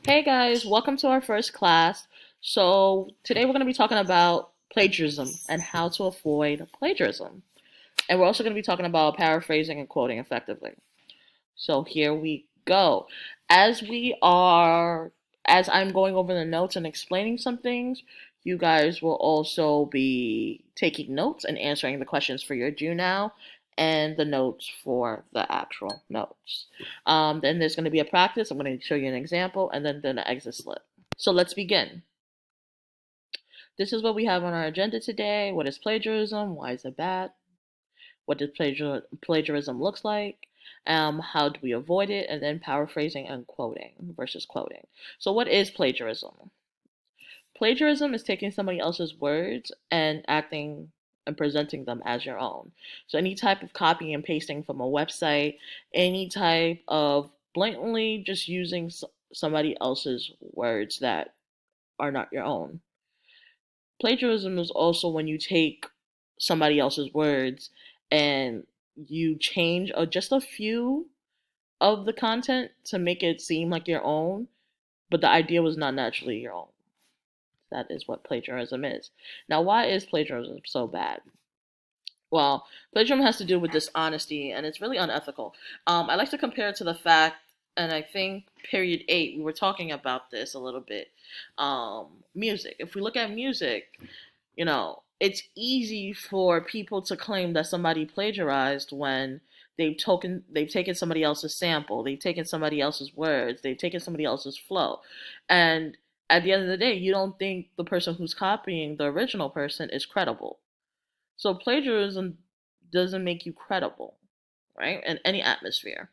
Hey guys, welcome to our first class. So today we're going to be talking about plagiarism and how to avoid plagiarism. And we're also going to be talking about paraphrasing and quoting effectively. So here we go. As we are, as I'm going over the notes and explaining some things, you guys will also be taking notes and answering the questions for your do now and the notes for the actual notes. Then there's going to be a practice. I'm going to show you an example and then an exit slip. So let's begin. This is what we have on our agenda today. What is plagiarism? Why is it bad? What does plagiarism looks like? How do we avoid it? And then paraphrasing and quoting versus quoting. So what is plagiarism? Plagiarism is taking somebody else's words and acting and presenting them as your own. So any type of copying and pasting from a website, any type of blatantly just using somebody else's words that are not your own. Plagiarism is also when you take somebody else's words and you change just a few of the content to make it seem like your own, but the idea was not naturally your own. That is what plagiarism is. Now, why is plagiarism so bad? Well, plagiarism has to do with dishonesty, and it's really unethical. I like to compare it to the fact, and I think period 8, we were talking about this a little bit. Music. If we look at music, it's easy for people to claim that somebody plagiarized when they've taken somebody else's sample, they've taken somebody else's words, they've taken somebody else's flow. And at the end of the day, you don't think the person who's copying the original person is credible. So plagiarism doesn't make you credible, right? In any atmosphere.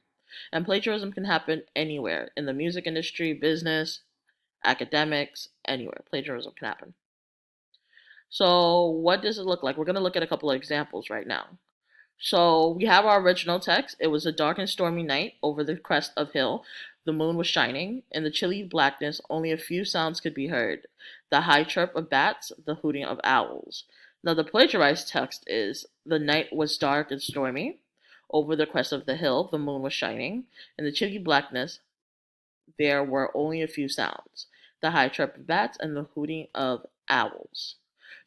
And plagiarism can happen anywhere in the music industry, business, academics, anywhere. Plagiarism can happen. So, what does it look like? We're going to look at a couple of examples right now. So, we have our original text. It was a dark and stormy night over the crest of hill. The moon was shining. In the chilly blackness, only a few sounds could be heard: the high chirp of bats, the hooting of owls. Now, the plagiarized text is: the night was dark and stormy. Over the crest of the hill, the moon was shining. In the chilly blackness, there were only a few sounds: the high chirp of bats and the hooting of owls.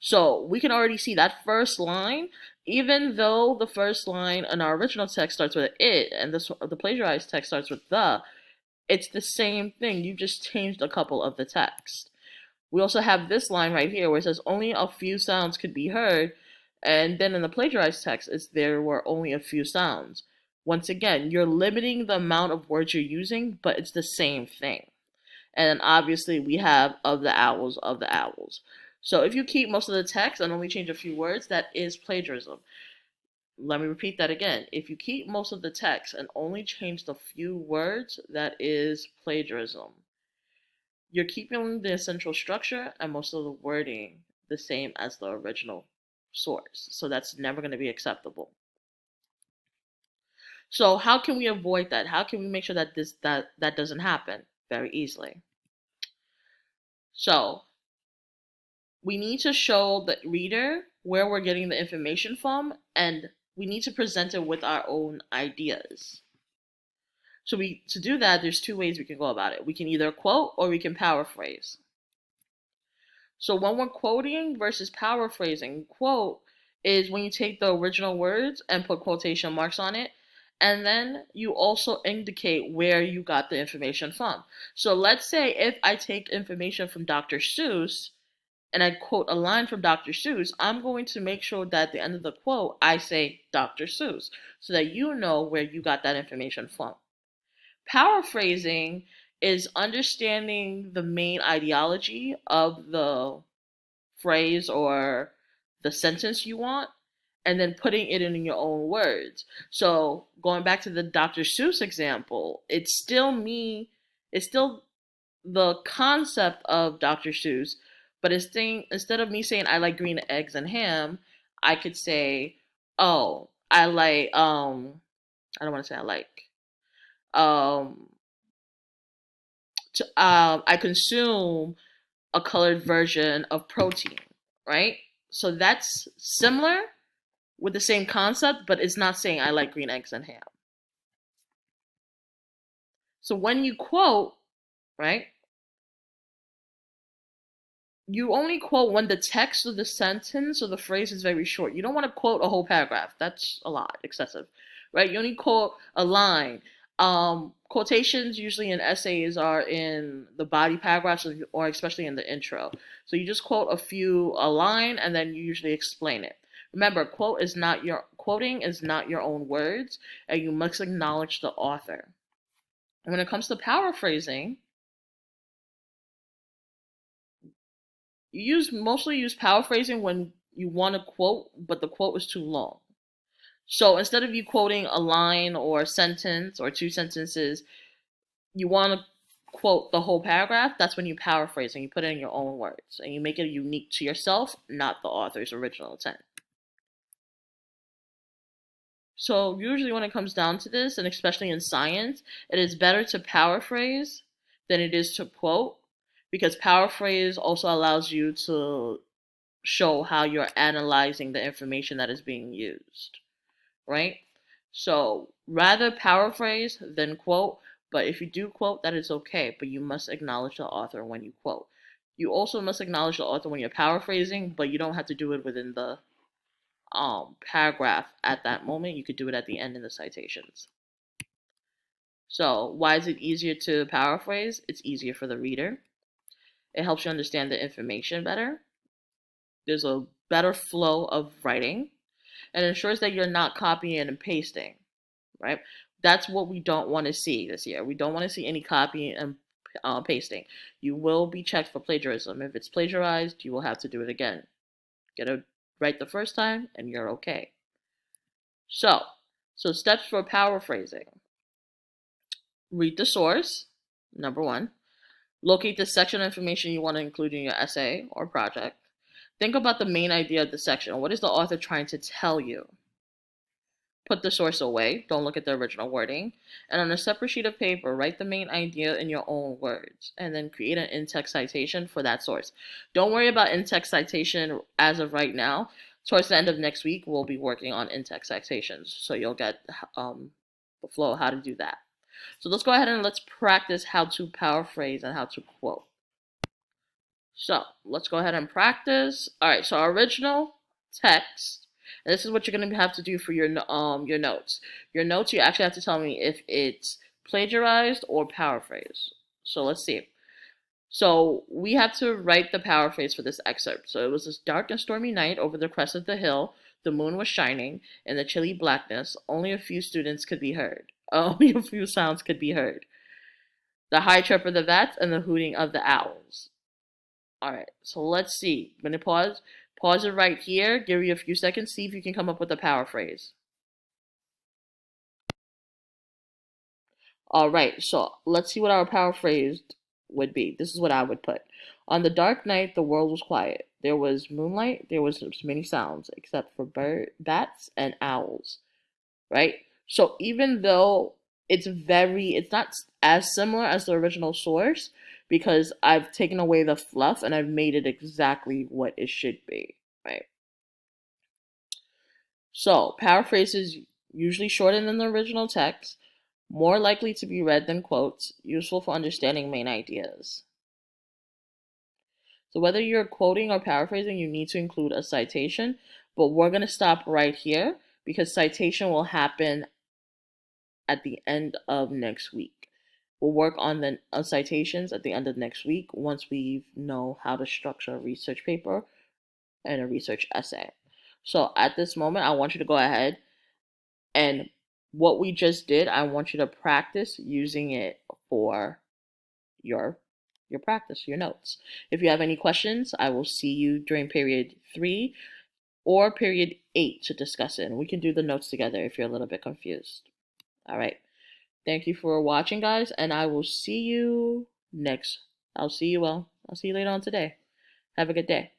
So we can already see that first line, even though the first line in our original text starts with it and the plagiarized text starts with it's the same thing. You just changed a couple of the text. We also have this line right here where it says only a few sounds could be heard, and then in the plagiarized text, it's there were only a few sounds. Once again, you're limiting the amount of words you're using, but it's the same thing. And then obviously we have of the owls. So if you keep most of the text and only change a few words, that is plagiarism. Let me repeat that again. If you keep most of the text and only change the few words, that is plagiarism. You're keeping the essential structure and most of the wording the same as the original source. So that's never going to be acceptable. So how can we avoid that? How can we make sure that that doesn't happen? Very easily. So we need to show the reader where we're getting the information from, and we need to present it with our own ideas. So to do that, there's two ways we can go about it. We can either quote or we can paraphrase. So when we're quoting versus paraphrasing, quote is when you take the original words and put quotation marks on it, and then you also indicate where you got the information from. So let's say if I take information from Dr. Seuss and I quote a line from Dr. Seuss, I'm going to make sure that at the end of the quote I say Dr. Seuss so that you know where you got that information from. Paraphrasing is understanding the main ideology of the phrase or the sentence you want and then putting it in your own words. So going back to the Dr. Seuss example, it's still the concept of Dr. Seuss, but instead of me saying I like green eggs and ham, I could say, oh, I like I don't want to say I like um I consume a colored version of protein, right? So that's similar with the same concept, but it's not saying I like green eggs and ham. So when you quote, right? You only quote when the text of the sentence or the phrase is very short. You don't want to quote a whole paragraph. That's a lot, excessive, right? You only quote a line. Quotations usually in essays are in the body paragraphs or especially in the intro. So you just quote a line, and then you usually explain it. Remember, quoting is not your own words, and you must acknowledge the author. And when it comes to paraphrasing, mostly use paraphrasing when you want to quote, but the quote is too long. So instead of you quoting a line or a sentence or two sentences, you want to quote the whole paragraph. That's when you paraphrase and you put it in your own words and you make it unique to yourself, not the author's original intent. So usually when it comes down to this, and especially in science, it is better to paraphrase than it is to quote, because paraphrase also allows you to show how you're analyzing the information that is being used, right? So rather paraphrase than quote, but if you do quote, that is okay, but you must acknowledge the author when you quote. You also must acknowledge the author when you're paraphrasing, but you don't have to do it within the paragraph at that moment. You could do it at the end in the citations. So why is it easier to paraphrase? It's easier for the reader. It helps you understand the information better. There's a better flow of writing, and ensures that you're not copying and pasting, right? That's what we don't want to see this year. We don't want to see any copying and pasting. You will be checked for plagiarism. If it's plagiarized, you will have to do it again. Get it right the first time, and you're okay. So steps for paraphrasing. Read the source, number one. Locate the section information you want to include in your essay or project. Think about the main idea of the section. What is the author trying to tell you? Put the source away. Don't look at the original wording. And on a separate sheet of paper, write the main idea in your own words. And then create an in-text citation for that source. Don't worry about in-text citation as of right now. Towards the end of next week, we'll be working on in-text citations. So you'll get the flow of how to do that. So let's go ahead and let's practice how to paraphrase and how to quote. So let's go ahead and practice. All right, so our original text, and this is what you're going to have to do for your notes. Your notes, you actually have to tell me if it's plagiarized or paraphrased. So let's see. So we have to write the paraphrase for this excerpt. So it was this dark and stormy night over the crest of the hill. The moon was shining. In the chilly blackness, only a few students could be heard. Only a few sounds could be heard. The high chirp of the bats and the hooting of the owls. All right, so let's see. I'm going to pause it right here, give you a few seconds, see if you can come up with a paraphrase. All right, so let's see what our paraphrase would be. This is what I would put. On the dark night, the world was quiet. There was moonlight, there was many sounds, except for bats and owls, right? So even though it's not as similar as the original source, because I've taken away the fluff and I've made it exactly what it should be, right? So paraphrases usually shorter than the original text, more likely to be read than quotes, useful for understanding main ideas. So whether you're quoting or paraphrasing, you need to include a citation, but we're going to stop right here because citation will happen at the end of next week. We'll work on the citations at the end of next week once we know how to structure a research paper and a research essay. So at this moment, I want you to go ahead and what we just did, I want you to practice using it for your practice, your notes. If you have any questions, I will see you during period 3 or period 8 to discuss it. And we can do the notes together if you're a little bit confused. All right. Thank you for watching, guys, and I will see you next. I'll see you later on today. Have a good day.